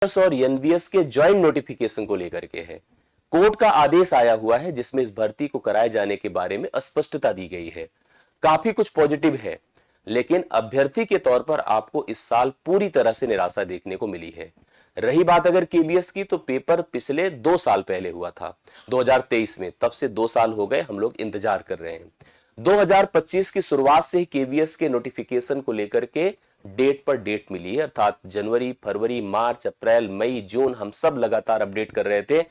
और एनवीएस के joint notification को लेकर के है। कोर्ट का आदेश आया हुआ है जिसमें इस भर्ती को कराए जाने के बारे में स्पष्टता दी गई है। काफी कुछ पॉजिटिव है, लेकिन अभ्यर्थी के तौर पर आपको इस साल पूरी तरह से निराशा देखने को मिली है। रही बात अगर केबीएस की, तो पेपर पिछले 2 साल पहले हुआ था 2023 में, तब से 2 साल हो गए, हम लोग इंतजार कर रहे हैं। 2025 की शुरुआत से ही केबीएस के नोटिफिकेशन को लेकर के डेट पर डेट मिली है, अर्थात जनवरी, फरवरी, मार्च, अप्रैल, मई, जून, हम सब लगातार अपडेट कर रहे थे,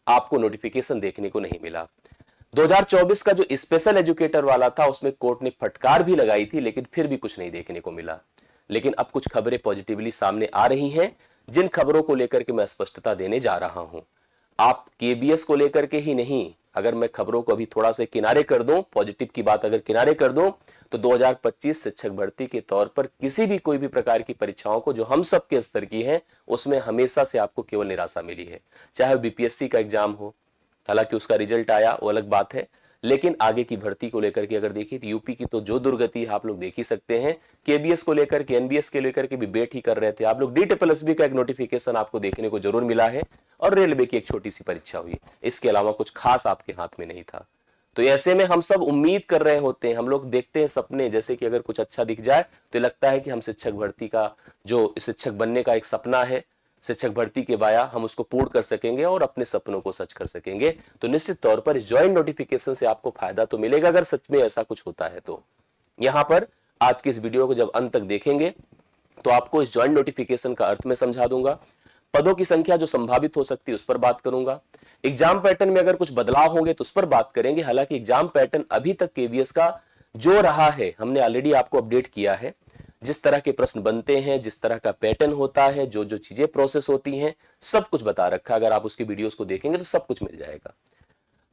आपको नोटिफिकेशन देखने को नहीं मिला। 2024 का जो स्पेशल एजुकेटर वाला था उसमें कोर्ट ने फटकार भी लगाई थी, लेकिन फिर भी कुछ नहीं देखने को मिला। लेकिन अब कुछ खबरें पॉजिटिवली सामने आ रही हैं, जिन खबरों को लेकर के मैं स्पष्टता देने जा रहा हूं। आप केबीएस को लेकर के ही नहीं, अगर मैं खबरों को अभी थोड़ा से किनारे कर दूं, पॉजिटिव की बात अगर किनारे कर दूं, तो 2025 शिक्षक भर्ती के तौर पर किसी भी कोई भी प्रकार की परीक्षाओं को जो हम सब के स्तर की है, उसमें हमेशा से आपको केवल निराशा मिली है। चाहे बीपीएससी का एग्जाम हो, हालांकि उसका रिजल्ट आया वो अलग बात है, लेकिन आगे की भर्ती को लेकर के अगर देखिए तो यूपी की तो जो दुर्गति है आप लोग देख ही सकते हैं। केबीएस को लेकर के, एनबीएस के लेकर के भी वेट ही कर रहे थे आप लोग। डीटीपीएसबी का एक नोटिफिकेशन आपको देखने को जरूर मिला है, और रेलवे की एक छोटी सी परीक्षा हुई, इसके अलावा कुछ खास आपके हाथ में नहीं था। तो ऐसे में हम सब उम्मीद कर रहे होते हैं, हम लोग देखते हैं सपने, जैसे कि अगर कुछ अच्छा दिख जाए तो लगता है कि हम शिक्षक भर्ती का, जो शिक्षक बनने का एक सपना है, शिक्षक भर्ती के वाया, हम उसको पूर्ण कर सकेंगे और अपने सपनों को सच कर सकेंगे। तो निश्चित तौर पर इस ज्वाइंट नोटिफिकेशन से आपको फायदा तो मिलेगा, अगर सच में ऐसा कुछ होता है तो। यहां पर आज की इस वीडियो को जब अंत तक देखेंगे तो आपको इस ज्वाइंट नोटिफिकेशन का अर्थ में समझा दूंगा, पदों की संख्या जो संभावित हो सकती है उस पर बात करूंगा, एग्जाम पैटर्न में अगर कुछ बदलाव होंगे तो उस पर बात करेंगे। हालांकि एग्जाम पैटर्न अभी तक केवीएस का जो रहा है, हमने ऑलरेडी आपको अपडेट किया है। जिस तरह के प्रश्न बनते हैं, जिस तरह का पैटर्न होता है, जो जो चीजें प्रोसेस होती हैं, सब कुछ बता रखा है। अगर आप उसकी वीडियोस को देखेंगे तो सब कुछ मिल जाएगा।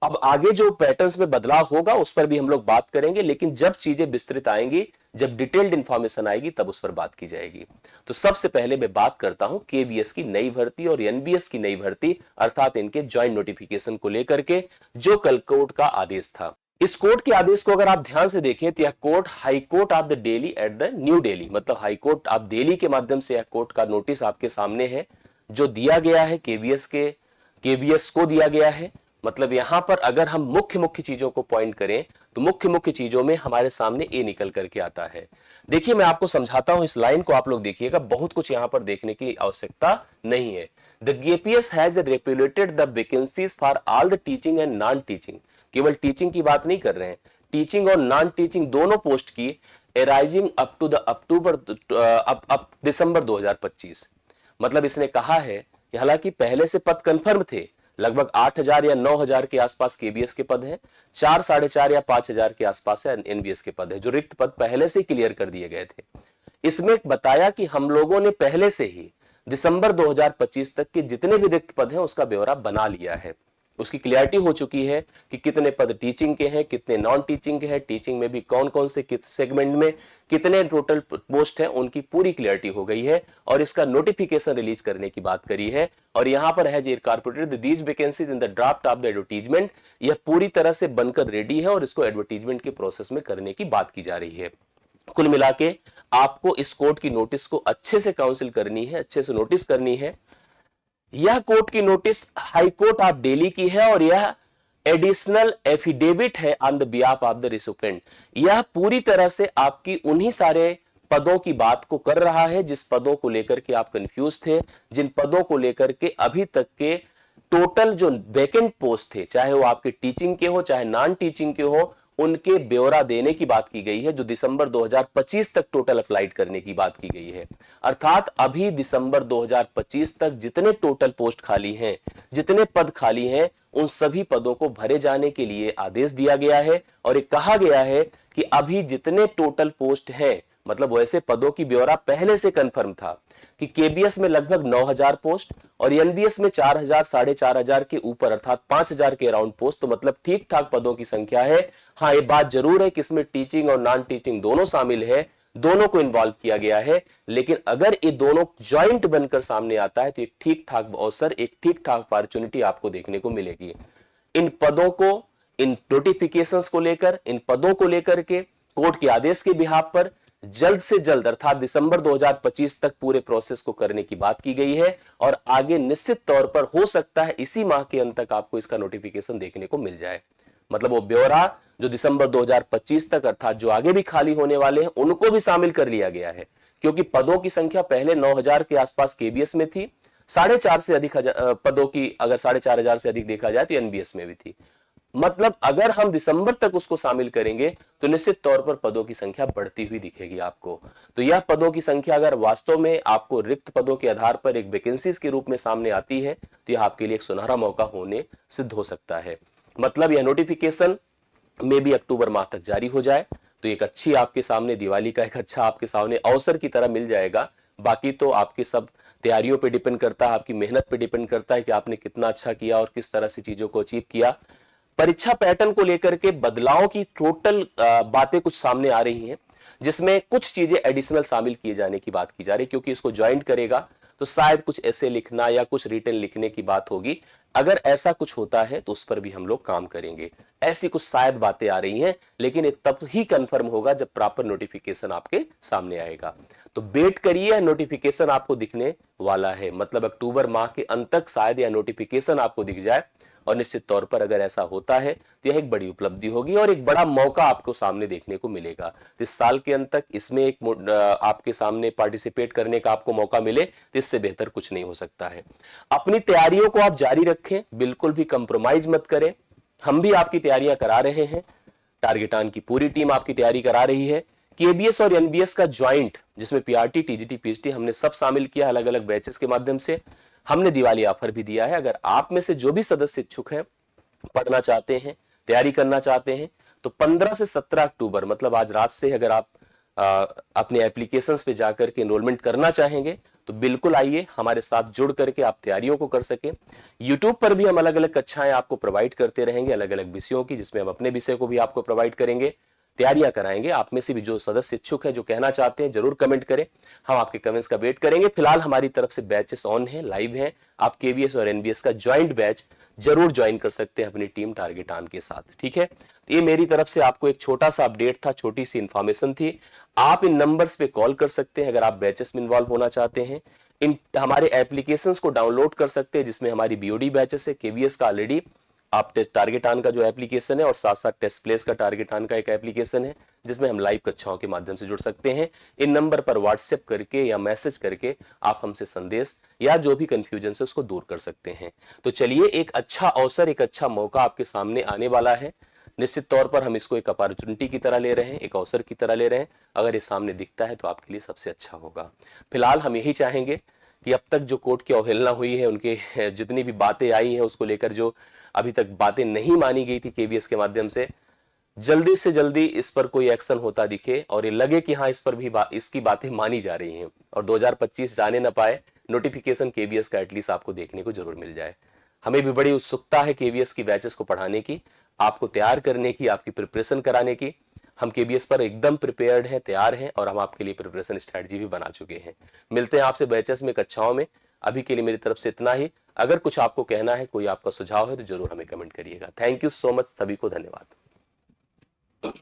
अब आगे जो पैटर्न्स में बदलाव होगा उस पर भी हम लोग बात करेंगे, लेकिन जब चीजें विस्तृत आएंगी, जब डिटेल्ड इंफॉर्मेशन आएगी, तब उस पर बात की जाएगी। तो सबसे पहले मैं बात करता हूं केवीएस की नई भर्ती और एनबीएस की नई भर्ती, अर्थात इनके ज्वाइंट नोटिफिकेशन को लेकर के जो कल कोर्ट का आदेश था। इस कोर्ट के आदेश को अगर आप ध्यान से देखें तो यह court high court of the Delhi at the new Delhi, मतलब हाई कोर्ट ऑफ दिल्ली के माध्यम से यह कोर्ट का नोटिस आपके सामने है, जो दिया गया है केवीएस को दिया गया है। मतलब यहां पर अगर हम मुख्य मुख्य चीजों को पॉइंट करें तो मुख्य मुख्य चीजों में हमारे सामने ए निकल करके आता है। देखिए मैं आपको समझाता हूं, इस लाइन को आप लोग देखिएगा, बहुत कुछ यहां पर देखने की आवश्यकता नहीं है। The KPS has regulated the vacancies for all the teaching and non teaching, केवल टीचिंग की बात नहीं कर रहे हैं, टीचिंग और नॉन टीचिंग दोनों पोस्ट की, arising up to the December 2025। मतलब इसने कहा है कि हालांकि पहले से पद कंफर्म थे, लगभग 8,000 या 9,000 के आसपास केबीएस के पद हैं, 4, 4.5 या 5,000 के आसपास है एनबीएस के पद है, जो रिक्त पद पहले से क्लियर कर दिए गए थे। इसमें बताया कि हम लोगों ने पहले से ही दिसंबर 2025 तक के जितने भी रिक्त पद हैं उसका ब्यौरा बना लिया है, उसकी क्लियरिटी हो चुकी है कि कितने पद टीचिंग के हैं, कितने नॉन टीचिंग के हैं, टीचिंग में भी कौन कौन से किस सेगमेंट में कितने टोटल पोस्ट हैं, उनकी पूरी क्लियरिटी हो गई है और इसका नोटिफिकेशन रिलीज करने की बात करी है। और यहां पर है incorporated these vacancies in the draft of the advertisement, यह पूरी तरह से बनकर रेडी है और इसको एडवर्टीजमेंट के प्रोसेस में करने की बात की जा रही है। कुल मिला के आपको इस कोर्ट की नोटिस को अच्छे से काउंसिल करनी है, अच्छे से नोटिस करनी है। यह कोर्ट की notice high court of Delhi की है और यह एडिशनल एफिडेविट है on the behalf of the recipient. यह पूरी तरह से आपकी उन्हीं सारे पदों की बात को कर रहा है जिस पदों को लेकर के आप कंफ्यूज थे, जिन पदों को लेकर के अभी तक के टोटल जो वैकेंट पोस्ट थे, चाहे वो आपके टीचिंग के हो चाहे नॉन टीचिंग के हो, उनके ब्यौरा देने की बात की गई है, जो दिसंबर 2025 तक टोटल अप्लाइड करने की बात की गई है। अर्थात अभी दिसंबर 2025 तक जितने टोटल पोस्ट खाली हैं, जितने पद खाली हैं, उन सभी पदों को भरे जाने के लिए आदेश दिया गया है। और ये कहा गया है कि अभी जितने टोटल पोस्ट हैं, मतलब वैसे पदों की ब्यौरा पहले से कंफर्म था कि केबीएस में लगभग 9,000 पोस्ट और एनबीएस में 4,000 4,500 के ऊपर, अर्थात 5,000 के अराउंड पोस्ट, तो मतलब ठीक ठाक पदों की संख्या है। हाँ, ये बात जरूर है कि इसमें टीचिंग और नॉन टीचिंग दोनों शामिल है, दोनों को इन्वॉल्व किया गया है। लेकिन अगर ये दोनों ज्वाइंट बनकर सामने आता है तो एक ठीक ठाक अवसर, एक ठीक ठाक अपॉर्चुनिटी आपको देखने को मिलेगी। इन पदों को, इन नोटिफिकेशंस को लेकर, इन पदों को लेकर के कोर्ट के आदेश के बिहाफ पर जल्द से जल्द अर्थात दिसंबर 2025 तक पूरे प्रोसेस को करने की बात की गई है और आगे निश्चित तौर पर हो सकता है इसी माह के अंत तक आपको इसका नोटिफिकेशन देखने को मिल जाए। मतलब वो ब्यौरा जो दिसंबर 2025 तक अर्थात जो आगे भी खाली होने वाले हैं उनको भी शामिल कर लिया गया है, क्योंकि पदों की संख्या पहले 9,000 के आसपास केबीएस में थी, 4,500 से अधिक पदों की अगर 4,500 से अधिक देखा जाए तो एनबीएस में भी थी। मतलब अगर हम दिसंबर तक उसको शामिल करेंगे तो निश्चित तौर पर पदों की संख्या बढ़ती हुई दिखेगी आपको। तो यह पदों की संख्या अगर वास्तव में आपको रिक्त पदों के आधार पर एक वैकेंसीज के रूप में सामने आती है तो यह आपके लिए एक सुनहरा मौका होने सिद्ध हो सकता है। मतलब यह नोटिफिकेशन में भी अक्टूबर माह तक जारी हो जाए तो एक अच्छी आपके सामने दिवाली का एक अच्छा आपके सामने अवसर की तरह मिल जाएगा। बाकी तो आपके सब तैयारियों पे डिपेंड करता है, आपकी मेहनत पे डिपेंड करता है कि आपने कितना अच्छा किया और किस तरह से चीजों को अचीव किया। परीक्षा पैटर्न को लेकर के बदलाव की टोटल बातें कुछ सामने आ रही हैं, जिसमें कुछ चीजें एडिशनल शामिल किए जाने की बात की जा रही है, क्योंकि इसको ज्वाइन करेगा तो शायद कुछ ऐसे लिखना या कुछ रिटर्न लिखने की बात होगी। अगर ऐसा कुछ होता है तो उस पर भी हम लोग काम करेंगे। ऐसी कुछ शायद बातें आ रही हैं, लेकिन ये तब ही कंफर्म होगा जब प्रॉपर नोटिफिकेशन आपके सामने आएगा। तो वेट करिए, नोटिफिकेशन आपको दिखने वाला है। मतलब अक्टूबर माह के अंत तक शायद यह नोटिफिकेशन आपको दिख जाए और निश्चित तौर पर अगर ऐसा होता है तो यह एक बड़ी उपलब्धि होगी और एक बड़ा मौका आपको सामने देखने को मिलेगा। तो इस साल के अंत तक इसमें एक आपके सामने पार्टिसिपेट करने का आपको मौका मिले तो इससे बेहतर कुछ नहीं हो सकता है। अपनी तैयारियों को आप जारी रखें, बिल्कुल भी कंप्रोमाइज मत करें। हम भी आपकी तैयारियां करा रहे हैं, टारगेटान की पूरी टीम आपकी तैयारी करा रही है। केबीएस और एनबीएस का ज्वाइंट जिसमें पीआरटी, टीजीटी, पीएचटी हमने सब शामिल किया अलग अलग बैचेस के माध्यम से। हमने दिवाली ऑफर भी दिया है। अगर आप में से जो भी सदस्य इच्छुक हैं, पढ़ना चाहते हैं, तैयारी करना चाहते हैं, तो 15 से 17 अक्टूबर मतलब आज रात से अगर आप अपने एप्लीकेशंस पे जाकर के एनरोलमेंट करना चाहेंगे तो बिल्कुल आइए, हमारे साथ जुड़ करके आप तैयारियों को कर सकें। यूट्यूब पर भी हम अलग अलग कक्षाएं आपको प्रोवाइड करते रहेंगे अलग अलग विषयों की, जिसमें हम अपने विषय को भी आपको प्रोवाइड करेंगे, तैयारियां कराएंगे। आप में से भी जो सदस्य इच्छुक है, जो कहना चाहते हैं, जरूर कमेंट करें, हम आपके कमेंट्स का वेट करेंगे। फिलहाल हमारी तरफ से बैचेस ऑन है, लाइव है। आप केवीएस और एनबीएस का ज्वाइंट बैच जरूर ज्वाइन कर सकते हैं अपनी टीम टारगेट ऑन के साथ, ठीक है। तो ये मेरी तरफ से आपको एक छोटा सा अपडेट था, छोटी सी इंफॉर्मेशन थी। आप इन नंबर्स पे कॉल कर सकते हैं अगर आप बैचेस में इन्वॉल्व होना चाहते हैं। इन हमारे एप्लीकेशंस को डाउनलोड कर सकते हैं जिसमें हमारी बीओडी बैचेस है, केवीएस का ऑलरेडी आप टारगेट ऑन का जो एप्लीकेशन है और साथ साथ टेस्ट प्लेस का टारगेट ऑन का एक एप्लीकेशन है जिसमें हम लाइव कक्षाओं के माध्यम से जुड़ सकते हैं। इन नंबर पर व्हाट्सएप करके या मैसेज करके आप हमसे संदेश या जो भी कंफ्यूजन है उसको दूर कर सकते हैं। तो चलिए, एक अच्छा अवसर, एक अच्छा मौका आपके सामने आने वाला है। निश्चित तौर पर हम इसको एक अपॉर्चुनिटी की तरह ले रहे हैं, एक अवसर की तरह ले रहे हैं। अगर ये सामने दिखता है तो आपके लिए सबसे अच्छा होगा। फिलहाल हम यही चाहेंगे कि अब तक जो कोर्ट की अवहेलना हुई है, उनके जितनी भी बातें आई हैं उसको लेकर जो अभी तक बातें नहीं मानी गई थी केबीएस के माध्यम से, जल्दी से जल्दी इस पर कोई एक्शन होता दिखे और ये लगे कि हाँ इस पर भी इसकी बातें मानी जा रही हैं और 2025 जाने ना पाए, नोटिफिकेशन केबीएस का एटलीस्ट आपको देखने को जरूर मिल जाए। हमें भी बड़ी उत्सुकता है केबीएस की बैचेस को पढ़ाने की, आपको तैयार करने की, आपकी प्रिपरेशन कराने की। हम केबीएस पर एकदम प्रिपेयर्ड हैं, तैयार हैं और हम आपके लिए प्रिपरेशन स्ट्रेटजी भी बना चुके हैं। मिलते हैं आपसे बैचेस में, कक्षाओं में। अभी के लिए मेरी तरफ से इतना ही। अगर कुछ आपको कहना है, कोई आपका सुझाव है तो जरूर हमें कमेंट करिएगा। थैंक यू सो मच, सभी को धन्यवाद।